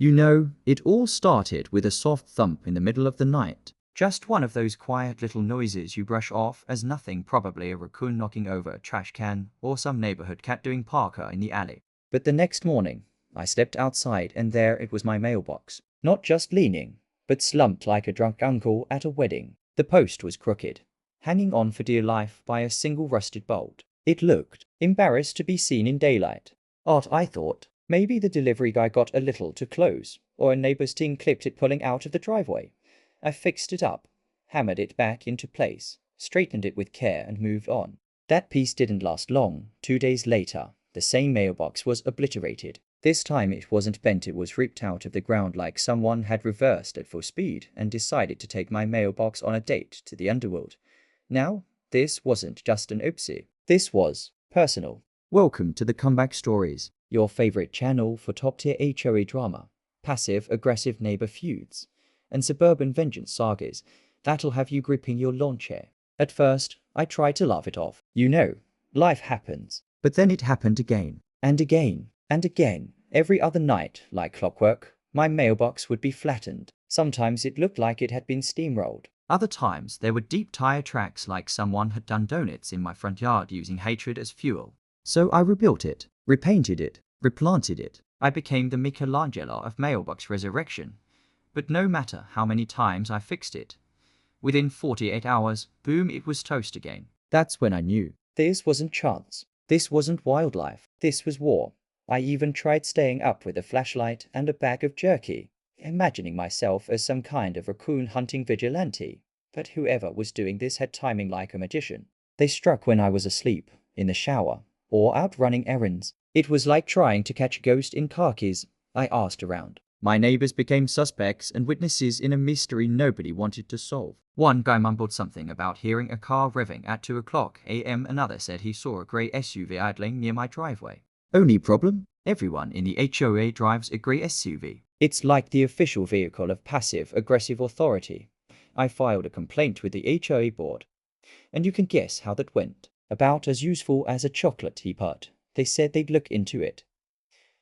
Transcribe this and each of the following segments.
You know, it all started with a soft thump in the middle of the night. Just one of those quiet little noises you brush off as nothing, probably a raccoon knocking over a trash can or some neighborhood cat doing parkour in the alley. But the next morning, I stepped outside and there it was, my mailbox. Not just leaning, but slumped like a drunk uncle at a wedding. The post was crooked, hanging on for dear life by a single rusted bolt. It looked embarrassed to be seen in daylight. Odd, I thought. Maybe the delivery guy got a little too close, or a neighbor's teen clipped it pulling out of the driveway. I fixed it up, hammered it back into place, straightened it with care and moved on. That piece didn't last long. 2 days later, the same mailbox was obliterated. This time it wasn't bent, it was ripped out of the ground like someone had reversed at full speed and decided to take my mailbox on a date to the underworld. Now, this wasn't just an oopsie. This was personal. Welcome to the Comeback Stories, your favorite channel for top-tier HOA drama, passive-aggressive neighbor feuds, and suburban vengeance sagas that'll have you gripping your lawn chair. At first, I tried to laugh it off. You know, life happens. But then it happened again, and again, and again. Every other night, like clockwork, my mailbox would be flattened. Sometimes it looked like it had been steamrolled. Other times, there were deep tire tracks like someone had done donuts in my front yard using hatred as fuel. So I rebuilt it, repainted it, replanted it. I became the Michelangelo of mailbox resurrection. But no matter how many times I fixed it, within 48 hours, boom, it was toast again. That's when I knew. This wasn't chance. This wasn't wildlife. This was war. I even tried staying up with a flashlight and a bag of jerky, imagining myself as some kind of raccoon hunting vigilante. But whoever was doing this had timing like a magician. They struck when I was asleep, in the shower, or out running errands. It was like trying to catch a ghost in khakis. I asked around. My neighbors became suspects and witnesses in a mystery nobody wanted to solve. One guy mumbled something about hearing a car revving at 2 o'clock a.m. Another said he saw a grey SUV idling near my driveway. Only problem? Everyone in the HOA drives a grey SUV. It's like the official vehicle of passive-aggressive authority. I filed a complaint with the HOA board. And you can guess how that went. About as useful as a chocolate teapot. They said they'd look into it.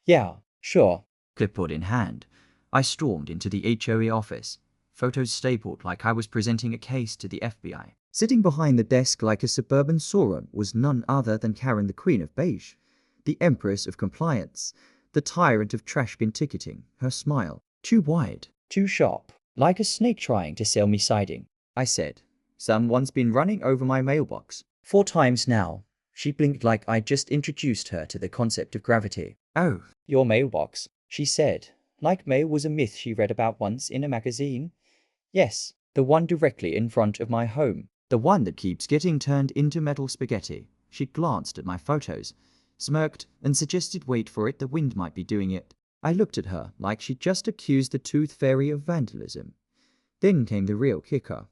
Yeah, sure. Clipboard in hand, I stormed into the HOA office, photos stapled like I was presenting a case to the FBI. Sitting behind the desk like a suburban Sauron was none other than Karen, the Queen of Beige, the Empress of Compliance, the tyrant of trash bin ticketing. Her smile, too wide, too sharp, like a snake trying to sell me siding. I said, "Someone's been running over my mailbox 4 times now." She blinked like I just introduced her to the concept of gravity. "Oh, your mailbox," she said, like mail was a myth she read about once in a magazine. "Yes, the one directly in front of my home. The one that keeps getting turned into metal spaghetti." She glanced at my photos, smirked, and suggested, "Wait for it, the wind might be doing it." I looked at her like she'd just accused the Tooth Fairy of vandalism. Then came the real kicker.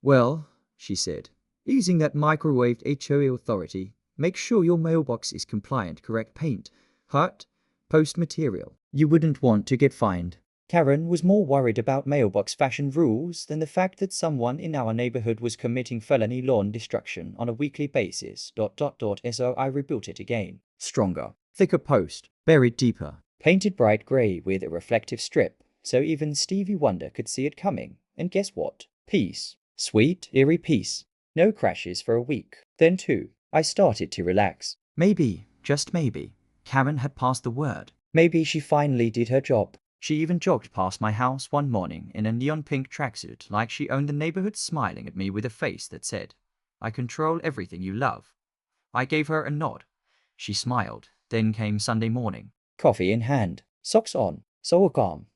"Well," she said, "using that microwaved HOA authority, make sure your mailbox is compliant, correct paint, height, post material. You wouldn't want to get fined." Karen was more worried about mailbox fashion rules than the fact that someone in our neighborhood was committing felony lawn destruction on a weekly basis. So I rebuilt it again. Stronger, thicker post, buried deeper, painted bright gray with a reflective strip, so even Stevie Wonder could see it coming. And guess what? Peace. Sweet, eerie peace. No crashes for a week. Then too, I started to relax. Maybe, just maybe, Karen had passed the word. Maybe she finally did her job. She even jogged past my house one morning in a neon pink tracksuit like she owned the neighborhood, smiling at me with a face that said, "I control everything you love." I gave her a nod. She smiled. Then came Sunday morning. Coffee in hand, socks on, so calm.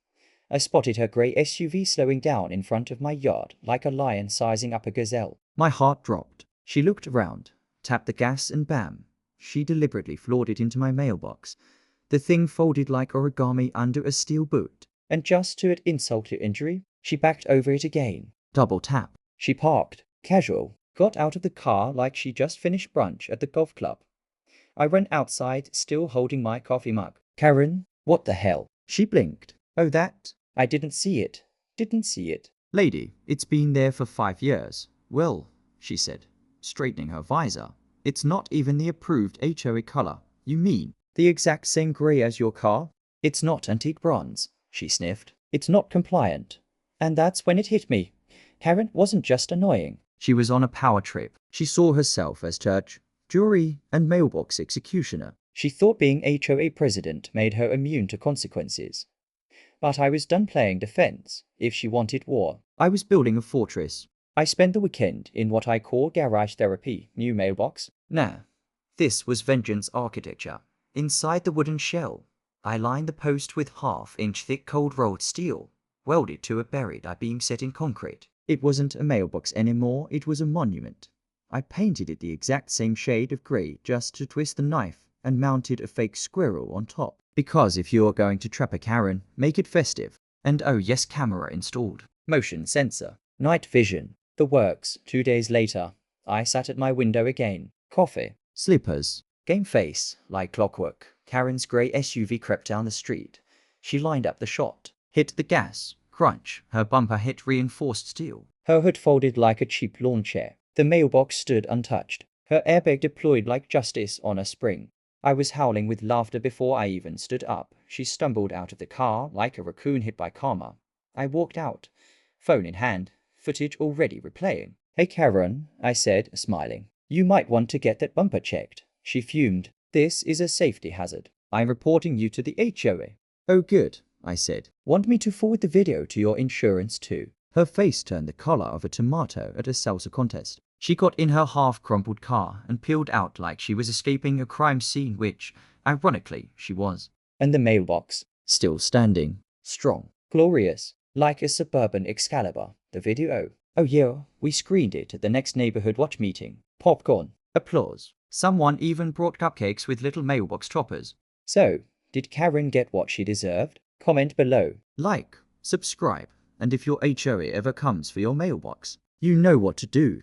I spotted her grey SUV slowing down in front of my yard like a lion sizing up a gazelle. My heart dropped. She looked around, tapped the gas, and bam, she deliberately floored it into my mailbox. The thing folded like origami under a steel boot. And just to add insult to injury, she backed over it again. Double tap. She parked, casual, got out of the car like she just finished brunch at the golf club. I ran outside, still holding my coffee mug. "Karen, what the hell?" She blinked. "Oh, that? I didn't see it. Didn't see it." "Lady, it's been there for 5 years. Well," she said, straightening her visor, "it's not even the approved HOA color." "You mean the exact same gray as your car?" "It's not antique bronze," she sniffed. It's not compliant. And that's when it hit me. Karen wasn't just annoying. She was on a power trip. She saw herself as judge, jury, and mailbox executioner. She thought being HOA president made her immune to consequences. But I was done playing defense. If she wanted war, I was building a fortress. I spent the weekend in what I call garage therapy. New mailbox. Nah. This was vengeance architecture. Inside the wooden shell, I lined the post with half-inch thick cold-rolled steel, welded to a buried I-beam set in concrete. It wasn't a mailbox anymore, it was a monument. I painted it the exact same shade of grey just to twist the knife and mounted a fake squirrel on top. Because if you're going to trap a Karen, make it festive. And oh yes, camera installed. Motion sensor. Night vision. The works. 2 days later, I sat at my window again. Coffee. Slippers. Game face. Like clockwork. Karen's grey SUV crept down the street. She lined up the shot. Hit the gas. Crunch. Her bumper hit reinforced steel. Her hood folded like a cheap lawn chair. The mailbox stood untouched. Her airbag deployed like justice on a spring. I was howling with laughter before I even stood up. She stumbled out of the car like a raccoon hit by karma. I walked out, phone in hand, footage already replaying. Hey Karen, I said, smiling. You might want to get that bumper checked. She fumed. This is a safety hazard. I'm reporting you to the HOA. Oh good, I said. Want me to forward the video to your insurance too? Her face turned the color of a tomato at a salsa contest. She got in her half-crumpled car and peeled out like she was escaping a crime scene, which, ironically, she was. And the mailbox, still standing, strong, glorious, like a suburban Excalibur. The video. Oh yeah, we screened it at the next neighborhood watch meeting. Popcorn. Applause. Someone even brought cupcakes with little mailbox choppers. So, did Karen get what she deserved? Comment below. Like, subscribe, and if your HOA ever comes for your mailbox, you know what to do.